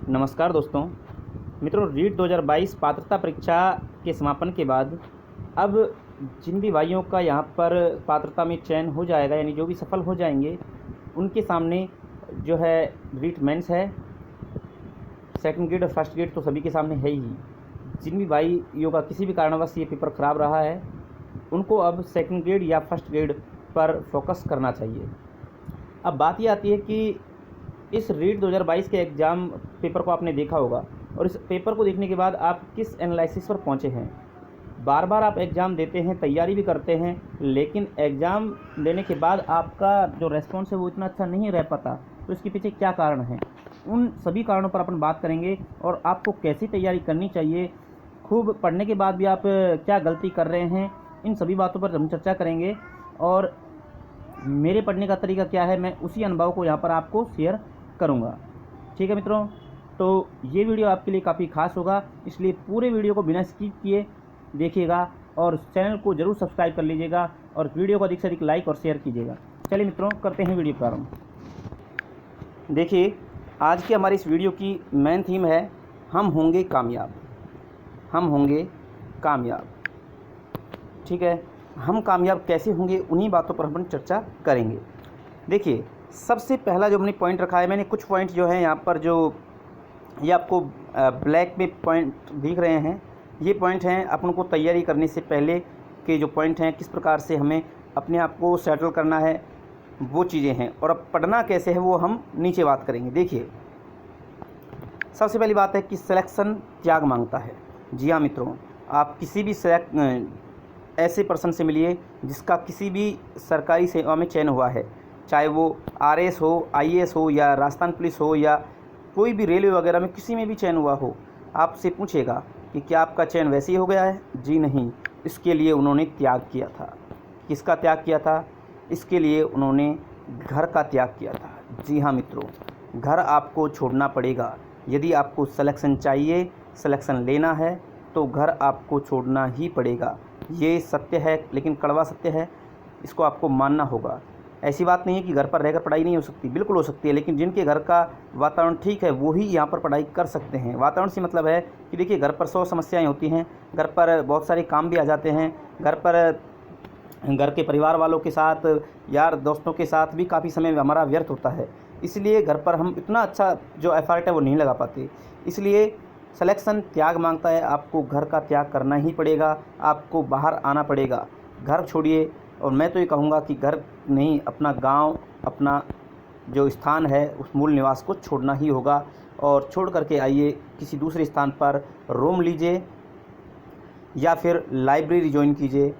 नमस्कार दोस्तों। मित्रों, रीट 2022 पात्रता परीक्षा के समापन के बाद अब जिन भी भाइयों का यहाँ पर पात्रता में चयन हो जाएगा, यानी जो भी सफल हो जाएंगे, उनके सामने जो है रीट मेंस है। सेकंड ग्रेड और फर्स्ट ग्रेड तो सभी के सामने है ही। जिन भी भाइयों का किसी भी कारणवश ये पेपर ख़राब रहा है, उनको अब सेकंड ग्रेड या फर्स्ट ग्रेड पर फोकस करना चाहिए। अब बात ये आती है कि इस रीट 2022 के एग्ज़ाम पेपर को आपने देखा होगा, और इस पेपर को देखने के बाद आप किस एनालिसिस पर पहुंचे हैं। बार बार आप एग्ज़ाम देते हैं, तैयारी भी करते हैं, लेकिन एग्ज़ाम देने के बाद आपका जो रेस्पॉन्स है वो इतना अच्छा नहीं रह पाता। तो इसके पीछे क्या कारण है, उन सभी कारणों पर अपन बात करेंगे और आपको कैसी तैयारी करनी चाहिए, खूब पढ़ने के बाद भी आप क्या गलती कर रहे हैं, इन सभी बातों पर हम चर्चा करेंगे। और मेरे पढ़ने का तरीका क्या है, मैं उसी अनुभव को यहाँ पर आपको शेयर करूँगा। ठीक है मित्रों, तो ये वीडियो आपके लिए काफ़ी खास होगा, इसलिए पूरे वीडियो को बिना स्किप किए देखिएगा और चैनल को ज़रूर सब्सक्राइब कर लीजिएगा और वीडियो को अधिक से अधिक लाइक और शेयर कीजिएगा। चलिए मित्रों, करते हैं वीडियो प्रारंभ। देखिए, आज की हमारी इस वीडियो की मेन थीम है हम होंगे कामयाब। हम होंगे कामयाब। ठीक है, हम कामयाब कैसे होंगे, उन्हीं बातों पर हम चर्चा करेंगे। देखिए, सबसे पहला जो हमने पॉइंट रखा है, मैंने कुछ पॉइंट जो है यहाँ पर जो ये आपको ब्लैक में पॉइंट दिख रहे हैं, ये पॉइंट हैं अपन को तैयारी करने से पहले के जो पॉइंट हैं, किस प्रकार से हमें अपने आप को सेटल करना है, वो चीज़ें हैं। और अब पढ़ना कैसे है वो हम नीचे बात करेंगे। देखिए, सबसे पहली बात है कि सिलेक्शन त्याग मांगता है। जी हाँ मित्रों, आप किसी भी ऐसे पर्सन से मिलिए जिसका किसी भी सरकारी सेवा में चयन हुआ है, चाहे वो आरएएस हो, आईएएस हो, या राजस्थान पुलिस हो, या कोई भी रेलवे वगैरह में किसी में भी चयन हुआ हो, आपसे पूछेगा कि क्या आपका चयन वैसे ही हो गया है। जी नहीं, इसके लिए उन्होंने त्याग किया था। किसका त्याग किया था? इसके लिए उन्होंने घर का त्याग किया था। जी हाँ मित्रों, घर आपको छोड़ना पड़ेगा। यदि आपको सिलेक्शन चाहिए, सिलेक्शन लेना है, तो घर आपको छोड़ना ही पड़ेगा। ये सत्य है, लेकिन कड़वा सत्य है, इसको आपको मानना होगा। ऐसी बात नहीं है कि घर पर रहकर पढ़ाई नहीं हो सकती, बिल्कुल हो सकती है, लेकिन जिनके घर का वातावरण ठीक है वो ही यहाँ पर पढ़ाई कर सकते हैं। वातावरण से मतलब है कि देखिए, घर पर 100 समस्याएं होती हैं, घर पर बहुत सारे काम भी आ जाते हैं, घर के परिवार वालों के साथ, यार दोस्तों के साथ भी काफ़ी समय हमारा व्यर्थ होता है। इसलिए घर पर हम इतना अच्छा जो एफर्ट है वो नहीं लगा पाते। इसलिए सिलेक्शन त्याग मांगता है, आपको घर का त्याग करना ही पड़ेगा, आपको बाहर आना पड़ेगा। घर छोड़िए, और मैं तो ये कहूँगा कि घर नहीं, अपना गांव, अपना जो स्थान है, उस मूल निवास को छोड़ना ही होगा। और छोड़ करके आइए किसी दूसरे स्थान पर रूम लीजिए या फिर लाइब्रेरी ज्वाइन कीजिए,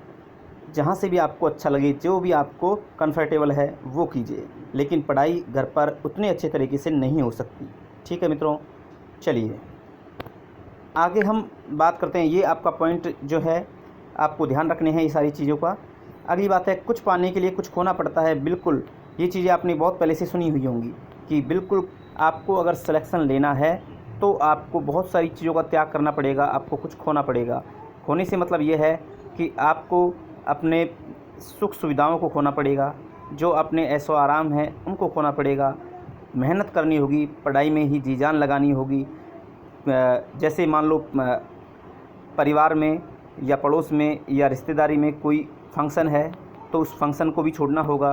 जहाँ से भी आपको अच्छा लगे, जो भी आपको कंफर्टेबल है वो कीजिए, लेकिन पढ़ाई घर पर उतने अच्छे तरीके से नहीं हो सकती। ठीक है मित्रों, चलिए आगे हम बात करते हैं। ये आपका पॉइंट जो है, आपको ध्यान रखने हैं ये सारी चीज़ों का। अगली बात है, कुछ पाने के लिए कुछ खोना पड़ता है। बिल्कुल, ये चीज़ें आपने बहुत पहले से सुनी हुई होंगी कि बिल्कुल आपको अगर सिलेक्शन लेना है तो आपको बहुत सारी चीज़ों का त्याग करना पड़ेगा, आपको कुछ खोना पड़ेगा। खोने से मतलब ये है कि आपको अपने सुख सुविधाओं को खोना पड़ेगा, जो अपने ऐशो आराम हैं उनको खोना पड़ेगा। मेहनत करनी होगी, पढ़ाई में ही जी जान लगानी होगी। जैसे मान लो परिवार में या पड़ोस में या रिश्तेदारी में कोई फंक्शन है तो उस फंक्शन को भी छोड़ना होगा,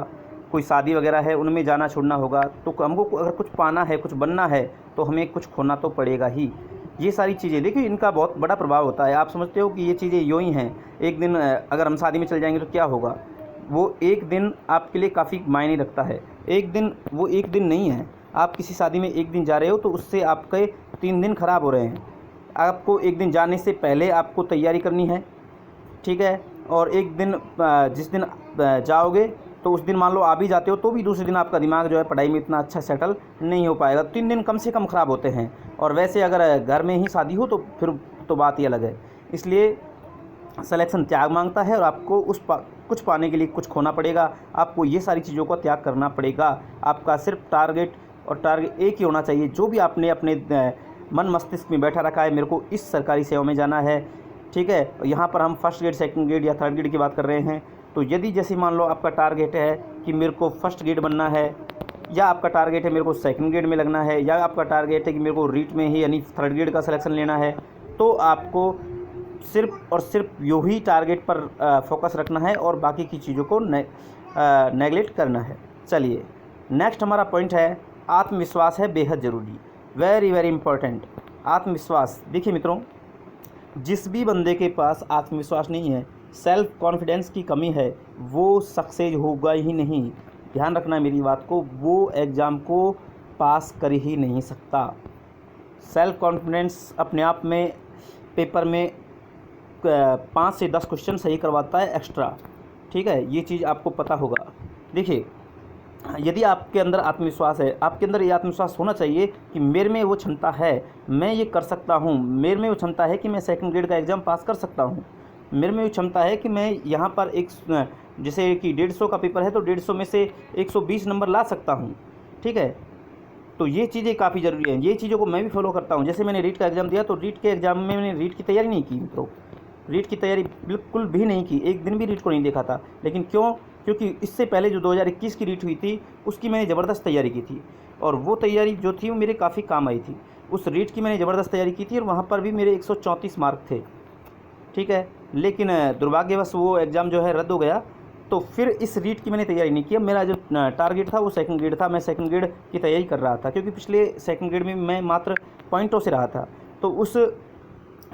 कोई शादी वगैरह है उनमें जाना छोड़ना होगा। तो हमको अगर कुछ पाना है, कुछ बनना है, तो हमें कुछ खोना तो पड़ेगा ही। ये सारी चीज़ें देखिए, इनका बहुत बड़ा प्रभाव होता है। आप समझते हो कि ये चीज़ें यूँ ही हैं, एक दिन अगर हम शादी में चल जाएंगे तो क्या होगा, वो एक दिन आपके लिए काफ़ी मायने रखता है। एक दिन वो एक दिन नहीं है। आप किसी शादी में एक दिन जा रहे हो तो उससे आपके 3 दिन खराब हो रहे हैं। आपको एक दिन जाने से पहले आपको तैयारी करनी है, ठीक है। और एक दिन जिस दिन जाओगे तो उस दिन मान लो आ भी जाते हो तो भी दूसरे दिन आपका दिमाग जो है पढ़ाई में इतना अच्छा सेटल नहीं हो पाएगा। 3 दिन कम से कम ख़राब होते हैं। और वैसे अगर घर में ही शादी हो तो फिर तो बात ही अलग है। इसलिए सिलेक्शन त्याग मांगता है और आपको कुछ पाने के लिए कुछ खोना पड़ेगा। आपको ये सारी चीज़ों का त्याग करना पड़ेगा। आपका सिर्फ टारगेट एक ही होना चाहिए, जो भी आपने अपने मन मस्तिष्क में बैठा रखा है, मेरे को इस सरकारी सेवा में जाना है। ठीक है, यहाँ पर हम फर्स्ट ग्रेड, सेकंड ग्रेड या थर्ड ग्रेड की बात कर रहे हैं। तो यदि जैसे मान लो आपका टारगेट है कि मेरे को फर्स्ट ग्रेड बनना है, या आपका टारगेट है मेरे को सेकंड ग्रेड में लगना है, या आपका टारगेट है कि मेरे को रीट में ही यानी थर्ड ग्रेड का सिलेक्शन लेना है, तो आपको सिर्फ और सिर्फ यही टारगेट पर फोकस रखना है और बाकी की चीज़ों को नेगलेक्ट करना है। चलिए नेक्स्ट हमारा पॉइंट है आत्मविश्वास है बेहद ज़रूरी, वेरी वेरी इंपॉर्टेंट। आत्मविश्वास, देखिए मित्रों, जिस भी बंदे के पास आत्मविश्वास नहीं है, सेल्फ कॉन्फिडेंस की कमी है, वो सक्सेस होगा ही नहीं। ध्यान रखना है मेरी बात को, वो एग्ज़ाम को पास कर ही नहीं सकता। सेल्फ कॉन्फिडेंस अपने आप में पेपर में 5 से 10 क्वेश्चन सही करवाता है एक्स्ट्रा, ठीक है, ये चीज़ आपको पता होगा। देखिए यदि आपके अंदर आत्मविश्वास है, आपके अंदर ये आत्मविश्वास होना चाहिए कि मेरे में वो क्षमता है, मैं ये कर सकता हूँ, मेरे में वो क्षमता है कि मैं सेकंड ग्रेड का एग्ज़ाम पास कर सकता हूँ, मेरे में वो क्षमता है कि मैं यहाँ पर एक जैसे कि 150 का पेपर है तो 150 में से 120 नंबर ला सकता हूँ, ठीक है। तो ये चीज़ें काफ़ी ज़रूरी हैं, ये चीज़ों को मैं भी फॉलो करता हूँ। जैसे मैंने रीट का एग्ज़ाम दिया तो रीट के एग्ज़ाम में मैंने रीट की तैयारी नहीं की मित्रों, रीट की तैयारी बिल्कुल भी नहीं की, एक दिन भी रीट को नहीं देखा था। लेकिन क्यों? क्योंकि इससे पहले जो 2021 की रीट हुई थी उसकी मैंने ज़बरदस्त तैयारी की थी, और वो तैयारी जो थी वो मेरे काफ़ी काम आई थी। उस रीट की मैंने ज़बरदस्त तैयारी की थी और वहाँ पर भी मेरे 134 मार्क थे, ठीक है। लेकिन दुर्भाग्यवश वो एग्ज़ाम जो है रद्द हो गया, तो फिर इस रीट की मैंने तैयारी नहीं की। मेरा जो टारगेट था वो सेकंड ग्रेड था, मैं सेकंड ग्रेड की तैयारी कर रहा था, क्योंकि पिछले सेकंड ग्रेड में मैं मात्र पॉइंटों से रहा था। तो उस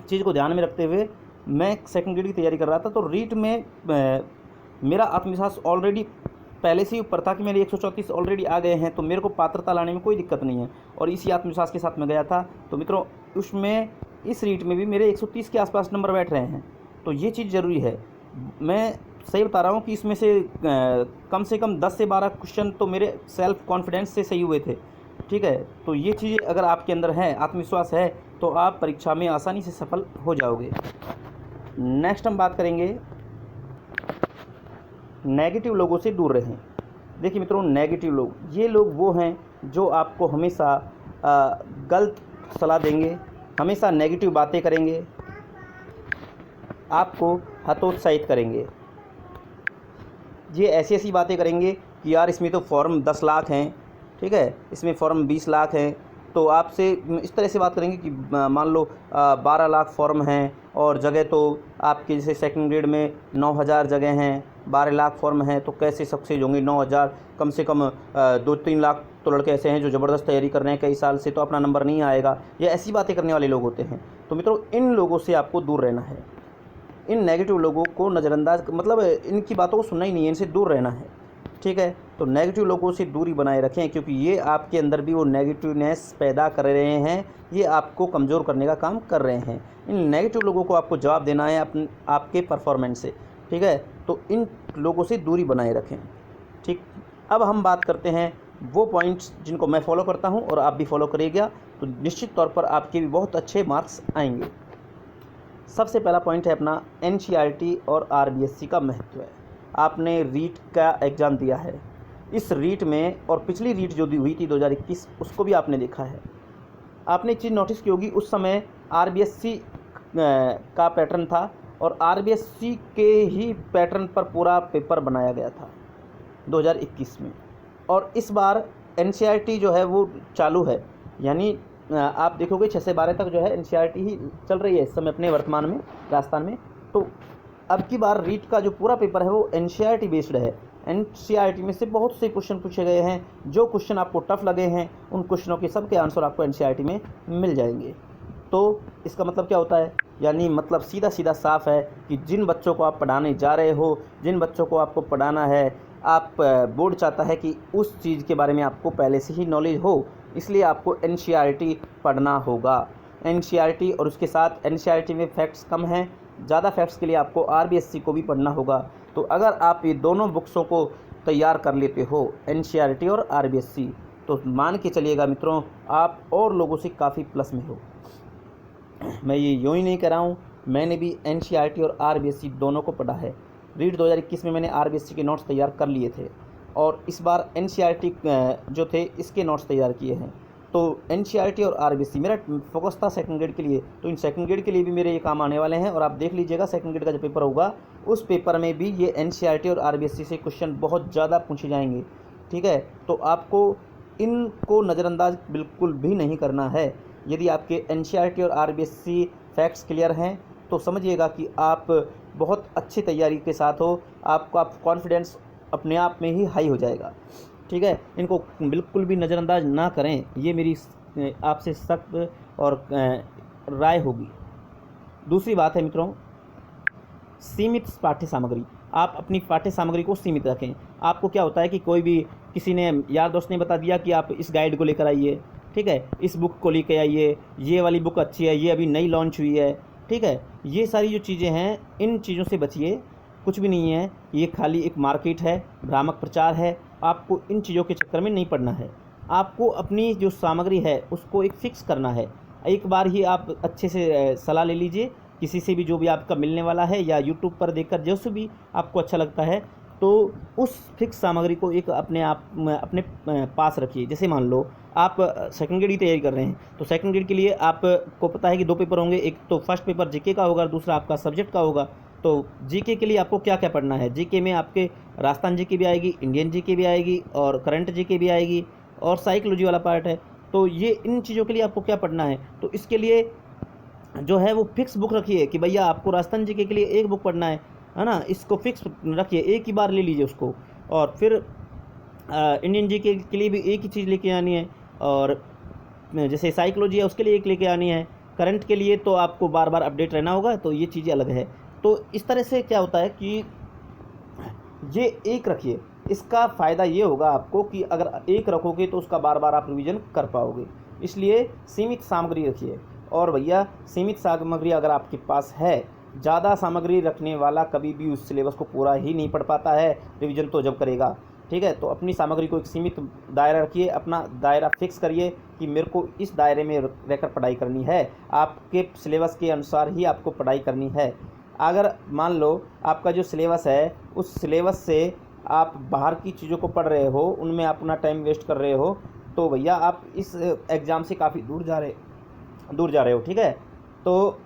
चीज़ को ध्यान में रखते हुए मैं सेकंड ग्रेड की तैयारी कर रहा था। तो रीट में मेरा आत्मविश्वास ऑलरेडी पहले से ही ऊपर था कि मेरे 134 ऑलरेडी आ गए हैं, तो मेरे को पात्रता लाने में कोई दिक्कत नहीं है, और इसी आत्मविश्वास के साथ मैं गया था। तो मित्रों उसमें इस रीट में भी मेरे 130 के आसपास नंबर बैठ रहे हैं, तो ये चीज़ ज़रूरी है। मैं सही बता रहा हूँ कि इसमें से कम 10 से 12 क्वेश्चन तो मेरे सेल्फ कॉन्फिडेंस से सही हुए थे, ठीक है। तो ये चीज़ें अगर आपके अंदर है, आत्मविश्वास है, तो आप परीक्षा में आसानी से सफल हो जाओगे। नेक्स्ट हम बात करेंगे नेगेटिव लोगों से दूर रहें। देखिए मित्रों, नेगेटिव लोग, ये लोग वो हैं जो आपको हमेशा गलत सलाह देंगे, हमेशा नेगेटिव बातें करेंगे, आपको हतोत्साहित करेंगे। ये ऐसी ऐसी बातें करेंगे कि यार इसमें तो फॉर्म 10 लाख हैं, ठीक है, इसमें फॉर्म 20 लाख हैं, तो आपसे इस तरह से बात करेंगे कि मान लो 12 लाख फॉर्म हैं और जगह तो आपके जैसे सेकंड ग्रेड में 9000 जगह हैं, 12 लाख फॉर्म हैं, तो कैसे सक्सेस होंगे 9000, कम से कम 2-3 लाख तो लड़के ऐसे हैं जो ज़बरदस्त तैयारी कर रहे हैं कई साल से, तो अपना नंबर नहीं आएगा। ये ऐसी बातें करने वाले लोग होते हैं। तो मित्रों इन लोगों से आपको दूर रहना है, इन नेगेटिव लोगों को नज़रअंदाज, मतलब इनकी बातों को सुनना ही नहीं है, इनसे दूर रहना है, ठीक है। तो नेगेटिव लोगों से दूरी बनाए रखें, क्योंकि ये आपके अंदर भी वो नेगेटिवनेस पैदा कर रहे हैं, ये आपको कमज़ोर करने का काम कर रहे हैं। इन नेगेटिव लोगों को आपको जवाब देना है आपके परफॉर्मेंस से, ठीक है। तो इन लोगों से दूरी बनाए रखें, ठीक। अब हम बात करते हैं वो पॉइंट्स जिनको मैं फॉलो करता हूँ और आप भी फॉलो करिएगा, तो निश्चित तौर पर आपके भी बहुत अच्छे मार्क्स आएंगे। सबसे पहला पॉइंट है अपना NCERT और RBSC का महत्व है। आपने रीट का एग्ज़ाम दिया है, इस रीट में और पिछली रीट जो दी हुई थी 2021, उसको भी आपने देखा है। आपने एक चीज़ नोटिस की होगी, उस समय RBSC का पैटर्न था और RBSC के ही पैटर्न पर पूरा पेपर बनाया गया था 2021 में, और इस बार NCERT जो है वो चालू है, यानी आप देखोगे 6 से 12 तक जो है NCERT ही चल रही है इस समय अपने वर्तमान में राजस्थान में। तो अब की बार रीट का जो पूरा पेपर है वो NCERT बेस्ड है। NCERT में से बहुत से क्वेश्चन पूछे गए हैं, जो क्वेश्चन आपको टफ लगे हैं उन क्वेश्चनों के सब के आंसर आपको NCERT में मिल जाएंगे। तो इसका मतलब क्या होता है, यानी मतलब सीधा सीधा साफ है कि जिन बच्चों को आप पढ़ाने जा रहे हो, जिन बच्चों को आपको पढ़ाना है, आप बोर्ड चाहता है कि उस चीज़ के बारे में आपको पहले से ही नॉलेज हो, इसलिए आपको NCERT पढ़ना होगा। NCERT और उसके साथ NCERT में फैक्ट्स कम हैं, ज़्यादा फैक्ट्स के लिए आपको RBSC को भी पढ़ना होगा। तो अगर आप ये दोनों बुक्सों को तैयार कर लेते हो, NCERT और RBSC, तो मान के चलिएगा मित्रों आप और लोगों से काफ़ी प्लस में हो। मैं ये यूँ ही नहीं कह रहा हूँ, मैंने भी NCERT और RBSC दोनों को पढ़ा है। रीट 2021 में मैंने RBSC के नोट्स तैयार कर लिए थे और इस बार NCERT जो थे इसके नोट्स तैयार किए हैं। तो NCERT और RBSC मेरा फोकस था सेकंड ग्रेड के लिए, तो इन सेकंड ग्रेड के लिए भी मेरे ये काम आने वाले हैं। और आप देख लीजिएगा सेकंड ग्रेड का जो पेपर होगा उस पेपर में भी ये NCERT और RBSC से क्वेश्चन बहुत ज़्यादा पूछे जाएंगे, ठीक है। तो आपको इनको नज़रअंदाज बिल्कुल भी नहीं करना है। यदि आपके एनसीईआरटी और आरबीएससी फैक्ट्स क्लियर हैं तो समझिएगा कि आप बहुत अच्छी तैयारी के साथ हो, आपका कॉन्फिडेंस अपने आप में ही हाई हो जाएगा, ठीक है। इनको बिल्कुल भी नज़रअंदाज ना करें, ये मेरी आपसे सख्त और राय होगी। दूसरी बात है मित्रों, सीमित पाठ्य सामग्री। आप अपनी पाठ्य सामग्री को सीमित रखें। आपको क्या होता है कि कोई भी किसी ने यार दोस्त ने बता दिया कि आप इस गाइड को लेकर आइए, ठीक है, इस बुक को लेकर आइए, ये वाली बुक अच्छी है, ये अभी नई लॉन्च हुई है, ठीक है। ये सारी जो चीज़ें हैं, इन चीज़ों से बचिए, कुछ भी नहीं है, ये खाली एक मार्केट है, भ्रामक प्रचार है। आपको इन चीज़ों के चक्कर में नहीं पड़ना है। आपको अपनी जो सामग्री है उसको एक फ़िक्स करना है। एक बार ही आप अच्छे से सलाह ले लीजिए किसी से भी, जो भी आपका मिलने वाला है, या यूट्यूब पर देखकर जैसे भी आपको अच्छा लगता है, तो उस फिक्स सामग्री को एक अपने पास रखिए। जैसे मान लो आप सेकंड ग्रेड की तैयारी कर रहे हैं, तो सेकंड ग्रेड के लिए आपको पता है कि 2 पेपर होंगे, एक तो फर्स्ट पेपर जीके का होगा, दूसरा आपका सब्जेक्ट का होगा। तो जीके के लिए आपको क्या क्या पढ़ना है, जीके में आपके राजस्थान जीके भी आएगी, इंडियन जीके भी आएगी, और करंट जीके भी आएगी, और साइकोलॉजी वाला पार्ट है। तो ये इन चीज़ों के लिए आपको क्या पढ़ना है, तो इसके लिए जो है वो फिक्स बुक रखिए कि भैया आपको राजस्थान जीके के लिए एक बुक पढ़ना है ना, इसको फिक्स रखिए, एक ही बार ले लीजिए उसको। और फिर इंडियन जीके के लिए भी एक ही चीज़ लेके आनी है, और जैसे साइकोलॉजी है उसके लिए एक लेके आनी है, करंट के लिए तो आपको बार बार अपडेट रहना होगा, तो ये चीज़ें अलग है। तो इस तरह से क्या होता है कि ये एक रखिए, इसका फ़ायदा ये होगा आपको कि अगर एक रखोगे तो उसका बार बार आप रिवीजन कर पाओगे। इसलिए सीमित सामग्री रखिए। और भैया सीमित सामग्री अगर आपके पास है, ज़्यादा सामग्री रखने वाला कभी भी उस सिलेबस को पूरा ही नहीं पढ़ पाता है, रिवीजन तो जब करेगा, ठीक है। तो अपनी सामग्री को एक सीमित दायरा रखिए, अपना दायरा फिक्स करिए कि मेरे को इस दायरे में रहकर पढ़ाई करनी है, आपके सिलेबस के अनुसार ही आपको पढ़ाई करनी है। अगर मान लो आपका जो सिलेबस है, उस सिलेबस से आप बाहर की चीज़ों को पढ़ रहे हो, उनमें अपना टाइम वेस्ट कर रहे हो, तो भैया आप इस एग्ज़ाम से काफ़ी दूर जा रहे हो, ठीक है। तो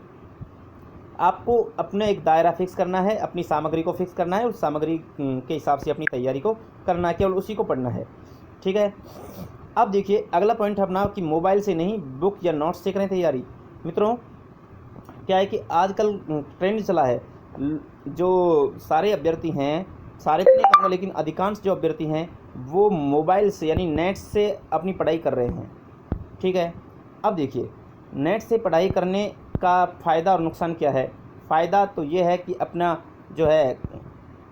आपको अपना एक दायरा फिक्स करना है, अपनी सामग्री को फिक्स करना है, उस सामग्री के हिसाब से अपनी तैयारी को करना है, केवल उसी को पढ़ना है, ठीक है। अब देखिए अगला पॉइंट अपना कि मोबाइल से नहीं, बुक या नोट्स से करें तैयारी। मित्रों क्या है कि आजकल ट्रेंड चला है, जो सारे अभ्यर्थी हैं, सारे तो नहीं कहूँगा लेकिन अधिकांश जो अभ्यर्थी हैं वो मोबाइल से यानी नेट से अपनी पढ़ाई कर रहे हैं, ठीक है। अब देखिए नेट से पढ़ाई करने का फ़ायदा और नुकसान क्या है। फ़ायदा तो ये है कि अपना जो है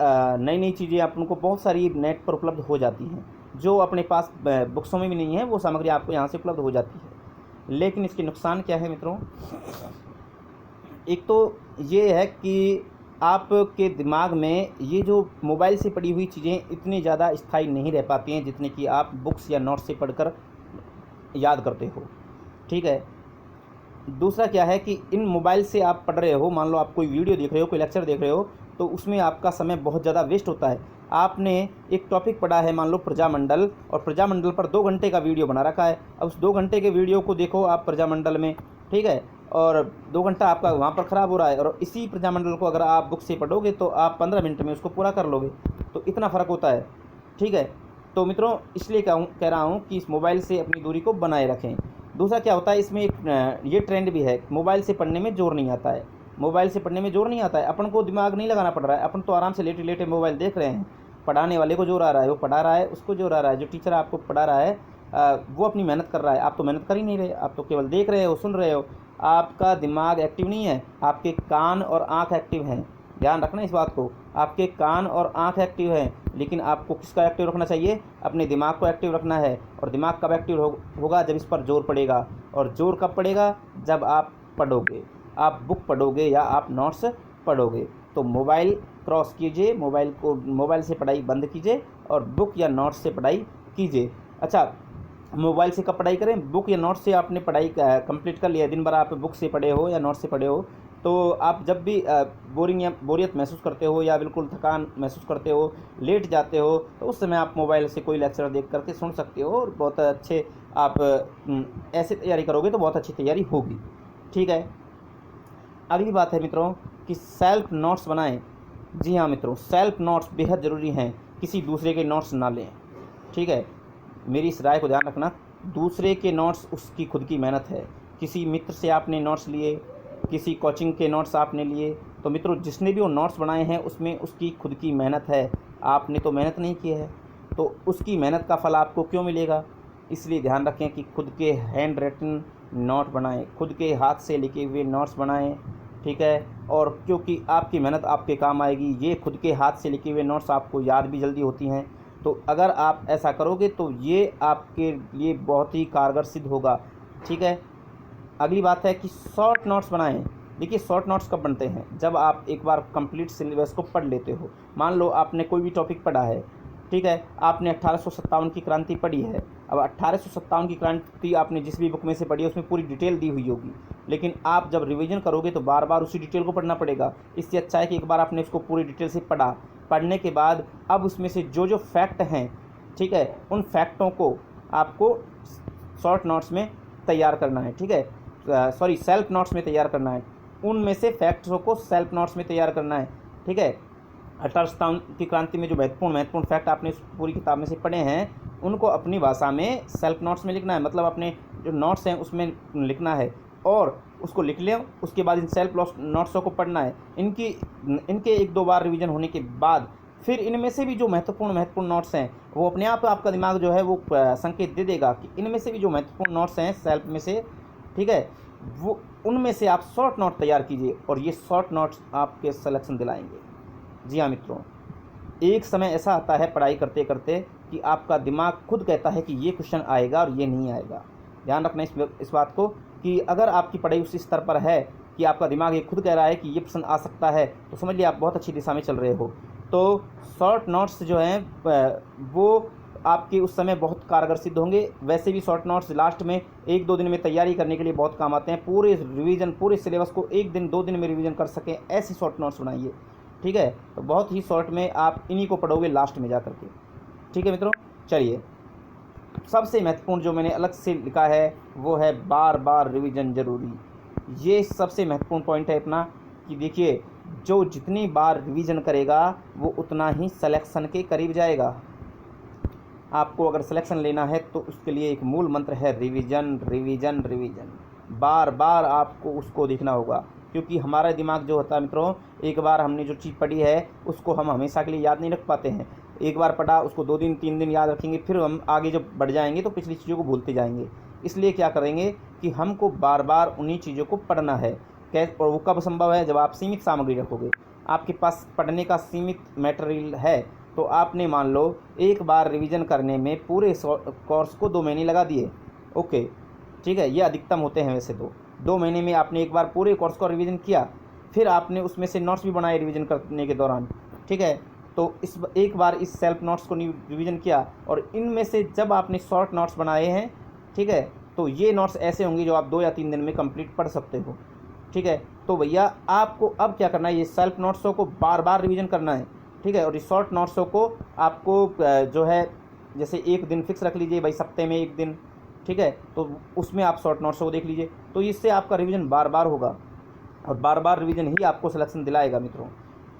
नई नई चीज़ें अपन को बहुत सारी नेट पर उपलब्ध हो जाती हैं, जो अपने पास बुक्सों में भी नहीं है, वो सामग्री आपको यहाँ से उपलब्ध हो जाती है। लेकिन इसके नुकसान क्या है मित्रों, एक तो ये है कि आपके दिमाग में ये जो मोबाइल से पढ़ी हुई चीज़ें इतनी ज़्यादा स्थायी नहीं रह पाती हैं जितने कि आप बुक्स या नोट्स से पढ़कर याद करते हो, ठीक है। दूसरा क्या है कि इन मोबाइल से आप पढ़ रहे हो, मान लो आप कोई वीडियो देख रहे हो, कोई लेक्चर देख रहे हो, तो उसमें आपका समय बहुत ज़्यादा वेस्ट होता है। आपने एक टॉपिक पढ़ा है, मान लो प्रजामंडल, और प्रजामंडल पर 2 घंटे का वीडियो बना रखा है। अब उस 2 घंटे के वीडियो को देखो आप प्रजामंडल में, ठीक है, और 2 घंटा आपका वहाँ पर ख़राब हो रहा है, और इसी प्रजामंडल को अगर आप बुक से पढ़ोगे तो आप 15 मिनट में उसको पूरा कर लोगे। तो इतना फ़र्क होता है, ठीक है। तो मित्रों इसलिए कह रहा हूँ कि इस मोबाइल से अपनी दूरी को बनाए रखें। दूसरा क्या होता है, इसमें एक ये ट्रेंड भी है, मोबाइल से पढ़ने में जोर नहीं आता है। मोबाइल से पढ़ने में जोर नहीं आता है, अपन को दिमाग नहीं लगाना पड़ रहा है, अपन तो आराम से लेटे लेटे मोबाइल देख रहे हैं। पढ़ाने वाले को जोर आ रहा है, वो पढ़ा रहा है, उसको जोर आ रहा है, जो टीचर आपको पढ़ा रहा है वो अपनी मेहनत कर रहा है, आप तो मेहनत कर ही नहीं रहे, आप तो केवल देख रहे हो, सुन रहे हो। आपका दिमाग एक्टिव नहीं है, आपके कान और आँख एक्टिव हैं। ध्यान रखना इस बात को, आपके कान और आँख एक्टिव हैं, लेकिन आपको किसका एक्टिव रखना चाहिए, अपने दिमाग को एक्टिव रखना है। और दिमाग कब एक्टिव होगा, जब इस पर जोर पड़ेगा। और जोर कब पड़ेगा, जब आप पढ़ोगे, आप बुक पढ़ोगे या आप नोट्स पढ़ोगे। तो मोबाइल क्रॉस कीजिए, मोबाइल से पढ़ाई बंद कीजिए और बुक या नोट्स से पढ़ाई कीजिए। अच्छा, मोबाइल से कब पढ़ाई करें, बुक या नोट्स से आपने पढ़ाई कंप्लीट कर लिया, दिन भर आप बुक से पढ़े हो या नोट्स से पढ़े हो, तो आप जब भी बोरियत महसूस करते हो या बिल्कुल थकान महसूस करते हो, लेट जाते हो, तो उस समय आप मोबाइल से कोई लेक्चर देख करके सुन सकते हो, और बहुत अच्छे आप ऐसे तैयारी करोगे तो बहुत अच्छी तैयारी होगी, ठीक है। अगली बात है मित्रों कि सेल्फ नोट्स बनाएं। जी हाँ मित्रों, सेल्फ नोट्स बेहद ज़रूरी हैं, किसी दूसरे के नोट्स ना लें। ठीक है, मेरी इस राय को ध्यान रखना। दूसरे के नोट्स उसकी खुद की मेहनत है। किसी मित्र से आपने नोट्स लिए, किसी कोचिंग के नोट्स आपने लिए, तो मित्रों जिसने भी वो नोट्स बनाए हैं उसमें उसकी खुद की मेहनत है। आपने तो मेहनत नहीं की है, तो उसकी मेहनत का फल आपको क्यों मिलेगा। इसलिए ध्यान रखें कि खुद के हैंड रिटन नोट बनाएं, खुद के हाथ से लिखे हुए नोट्स बनाएं, ठीक है। और क्योंकि आपकी मेहनत आपके काम आएगी, ये खुद के हाथ से लिखे हुए नोट्स आपको याद भी जल्दी होती हैं। तो अगर आप ऐसा करोगे तो ये आपके लिए बहुत ही कारगर सिद्ध होगा, ठीक है। अगली बात है कि शॉर्ट नोट्स बनाएं। देखिए शॉर्ट नोट्स कब बनते हैं, जब आप एक बार कंप्लीट सिलेबस को पढ़ लेते हो। मान लो आपने कोई भी टॉपिक पढ़ा है, ठीक है, आपने 1857 की क्रांति पढ़ी है। अब 1857 की क्रांति आपने जिस भी बुक में से पढ़ी है उसमें पूरी डिटेल दी हुई होगी, लेकिन आप जब रिवीजन करोगे तो बार बार उसी डिटेल को पढ़ना पड़ेगा। इससे अच्छा है कि एक बार आपने उसको पूरी डिटेल से पढ़ा, पढ़ने के बाद अब उसमें से जो जो फैक्ट हैं, ठीक है, उन फैक्टों को आपको शॉर्ट नोट्स में तैयार करना है, ठीक है, सॉरी सेल्फ नोट्स में तैयार करना है। उनमें से फैक्ट्सों को सेल्फ नोट्स में तैयार करना है, ठीक है। 1857 की क्रांति में जो महत्वपूर्ण फैक्ट आपने इस पूरी किताब में से पढ़े हैं उनको अपनी भाषा में सेल्फ नोट्स में लिखना है। मतलब अपने जो नोट्स हैं उसमें लिखना है और उसको लिख लें। उसके बाद इन सेल्फ नोट्सों को पढ़ना है। इनके एक दो बार रिवीजन होने के बाद फिर इनमें से भी जो महत्वपूर्ण नोट्स हैं वो अपने आप आपका दिमाग जो है वो संकेत दे देगा कि इनमें से भी जो महत्वपूर्ण नोट्स हैं सेल्फ में से, ठीक है, वो उनमें से आप शॉर्ट नोट तैयार कीजिए और ये शॉर्ट नोट्स आपके सिलेक्शन दिलाएंगे। जी हाँ मित्रों, एक समय ऐसा आता है पढ़ाई करते करते कि आपका दिमाग खुद कहता है कि ये क्वेश्चन आएगा और ये नहीं आएगा। ध्यान रखना इस बात को कि अगर आपकी पढ़ाई उसी स्तर पर है कि आपका दिमाग ये खुद कह रहा है कि ये प्रश्न आ सकता है, तो समझ लिया आप बहुत अच्छी दिशा में चल रहे हो। तो शॉर्ट नोट्स जो हैं वो आपके उस समय बहुत कारगर सिद्ध होंगे। वैसे भी शॉर्ट नोट्स लास्ट में 1-2 दिन में तैयारी करने के लिए बहुत काम आते हैं। पूरे रिवीजन, पूरे सिलेबस को 1 दिन 2 दिन में रिवीजन कर सकें, ऐसी शॉर्ट नोट्स बनाइए, ठीक है। तो बहुत ही शॉर्ट में आप इन्हीं को पढ़ोगे लास्ट में जा कर के, ठीक है मित्रों। चलिए, सबसे महत्वपूर्ण जो मैंने अलग से लिखा है वो है बार बार रिवीजन जरूरी। ये सबसे महत्वपूर्ण पॉइंट है अपना कि देखिए जो जितनी बार रिवीजन करेगा वो उतना ही सिलेक्शन के करीब जाएगा। आपको अगर सिलेक्शन लेना है तो उसके लिए एक मूल मंत्र है रिवीजन रिवीजन रिवीजन। बार बार आपको उसको देखना होगा, क्योंकि हमारा दिमाग जो होता है मित्रों, एक बार हमने जो चीज़ पढ़ी है उसको हम हमेशा के लिए याद नहीं रख पाते हैं। एक बार पढ़ा उसको 2 दिन 3 दिन याद रखेंगे, फिर हम आगे जब बढ़ जाएंगे तो पिछली चीज़ों को भूलते जाएंगे। इसलिए क्या करेंगे कि हमको बार बार उन्हीं चीज़ों को पढ़ना है। और वो कब संभव है, जब आप सीमित सामग्री रखोगे। आपके पास पढ़ने का सीमित मटेरियल है तो आपने मान लो एक बार रिवीजन करने में पूरे कोर्स को 2 महीने लगा दिए, ओके, ठीक है, ये अधिकतम होते हैं वैसे तो। 2 महीने में आपने एक बार पूरे कोर्स को रिवीजन किया, फिर आपने उसमें से नोट्स भी बनाए रिवीजन करने के दौरान, ठीक है। तो एक बार इस सेल्फ नोट्स को रिवीजन किया और इनमें से जब आपने शॉर्ट नोट्स बनाए हैं, ठीक है, तो ये नोट्स ऐसे होंगे जो आप 2 या 3 दिन में कंप्लीट पढ़ सकते हो, ठीक है। तो भैया आपको अब क्या करना है, ये सेल्फ नोट्सों को बार बार रिवीजन करना है, ठीक है। और इस शॉर्ट नोट्सों को आपको जो है जैसे एक दिन फिक्स रख लीजिए भाई, सप्ते में 1 दिन, ठीक है, तो उसमें आप शॉर्ट नोट्स को देख लीजिए। तो इससे आपका रिवीजन बार बार होगा और बार बार रिवीजन ही आपको सिलेक्शन दिलाएगा मित्रों।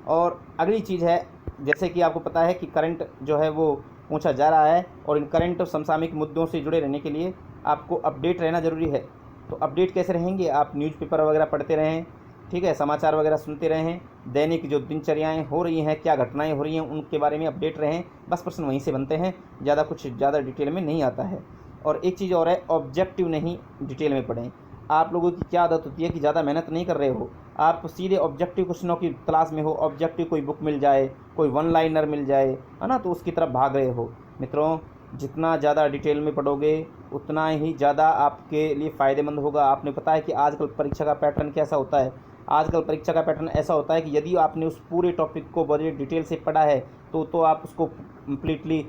और अगली चीज़ है, जैसे कि आपको पता है कि करंट जो है वो पूछा जा रहा है और इन करंट और समसामयिक मुद्दों से जुड़े रहने के लिए आपको अपडेट रहना ज़रूरी है। तो अपडेट कैसे रहेंगे, आप न्यूज़पेपर वगैरह पढ़ते रहें, ठीक है, समाचार वगैरह सुनते रहें, दैनिक जो दिनचर्याएँ हो रही हैं, क्या घटनाएँ हो रही हैं उनके बारे में अपडेट रहें। बस प्रश्न वहीं से बनते हैं, ज़्यादा डिटेल में नहीं आता है। और एक चीज़ और है, ऑब्जेक्टिव नहीं डिटेल में पढ़ें। आप लोगों की क्या आदत होती है कि ज़्यादा मेहनत नहीं कर रहे हो, आप सीधे ऑब्जेक्टिव क्वेश्चनों की तलाश में हो। ऑब्जेक्टिव कोई बुक मिल जाए, कोई 1 लाइनर मिल जाए, है ना, तो उसकी तरफ भाग रहे हो। मित्रों जितना ज़्यादा डिटेल में पढ़ोगे उतना ही ज़्यादा आपके लिए फ़ायदेमंद होगा। आपने पता है कि आजकल परीक्षा का पैटर्न कैसा होता है। आजकल परीक्षा का पैटर्न ऐसा होता है कि यदि आपने उस पूरे टॉपिक को बड़े डिटेल से पढ़ा है तो आप उसको कम्प्लीटली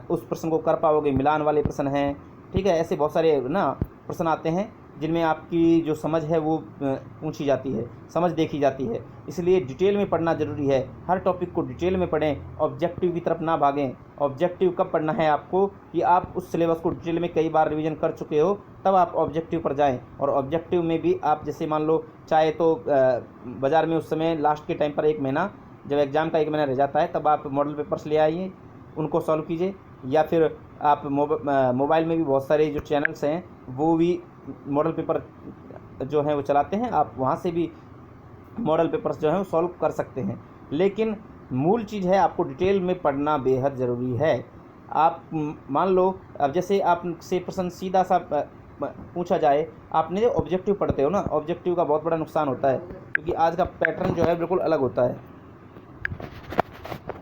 उस प्रश्न को कर पाओगे। मिलान वाले प्रश्न हैं, ठीक है, ऐसे बहुत सारे ना प्रश्न आते हैं जिनमें आपकी जो समझ है वो पूछी जाती है, समझ देखी जाती है। इसलिए डिटेल में पढ़ना ज़रूरी है। हर टॉपिक को डिटेल में पढ़ें, ऑब्जेक्टिव की तरफ ना भागें। ऑब्जेक्टिव कब पढ़ना है आपको कि आप उस सिलेबस को डिटेल में कई बार रिवीजन कर चुके हो, तब आप ऑब्जेक्टिव पर जाएं। और ऑब्जेक्टिव में भी आप जैसे मान लो चाहे तो बाज़ार में उस समय लास्ट के टाइम पर 1 महीना, जब एग्ज़ाम का 1 महीना रह जाता है, तब आप मॉडल पेपर्स ले आइए, उनको सॉल्व कीजिए। या फिर आप मोबाइल में भी बहुत सारे जो चैनल्स हैं वो भी मॉडल पेपर जो हैं वो चलाते हैं, आप वहाँ से भी मॉडल पेपर्स जो हैं वो सॉल्व कर सकते हैं। लेकिन मूल चीज़ है आपको डिटेल में पढ़ना बेहद ज़रूरी है। आप मान लो अब जैसे आपसे प्रश्न सीधा सा पूछा जाए, आपने जो ऑब्जेक्टिव पढ़ते हो ना, ऑब्जेक्टिव का बहुत बड़ा नुकसान होता है क्योंकि आज का पैटर्न जो है बिल्कुल अलग होता है।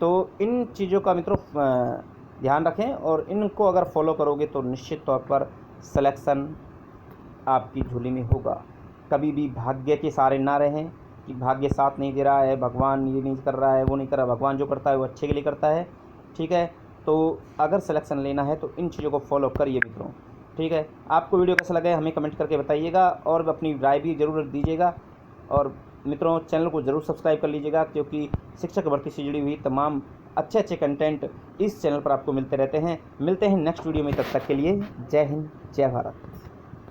तो इन चीज़ों का मित्रों ध्यान रखें और इनको अगर फॉलो करोगे तो निश्चित तौर पर सिलेक्शन आपकी झोली में होगा। कभी भी भाग्य के सहारे ना रहें कि भाग्य साथ नहीं दे रहा है, भगवान ये नहीं कर रहा है, वो नहीं कर रहा। भगवान जो करता है वो अच्छे के लिए करता है, ठीक है। तो अगर सिलेक्शन लेना है तो इन चीज़ों को फॉलो करिए मित्रों, ठीक है। आपको वीडियो कैसा लगा है हमें कमेंट करके बताइएगा और अपनी राय भी ज़रूर दीजिएगा। और मित्रों चैनल को ज़रूर सब्सक्राइब कर लीजिएगा क्योंकि शिक्षक भर्ती से जुड़ी हुई तमाम अच्छे अच्छे कंटेंट इस चैनल पर आपको मिलते रहते हैं। मिलते हैं नेक्स्ट वीडियो में, तब तक के लिए जय हिंद जय भारत।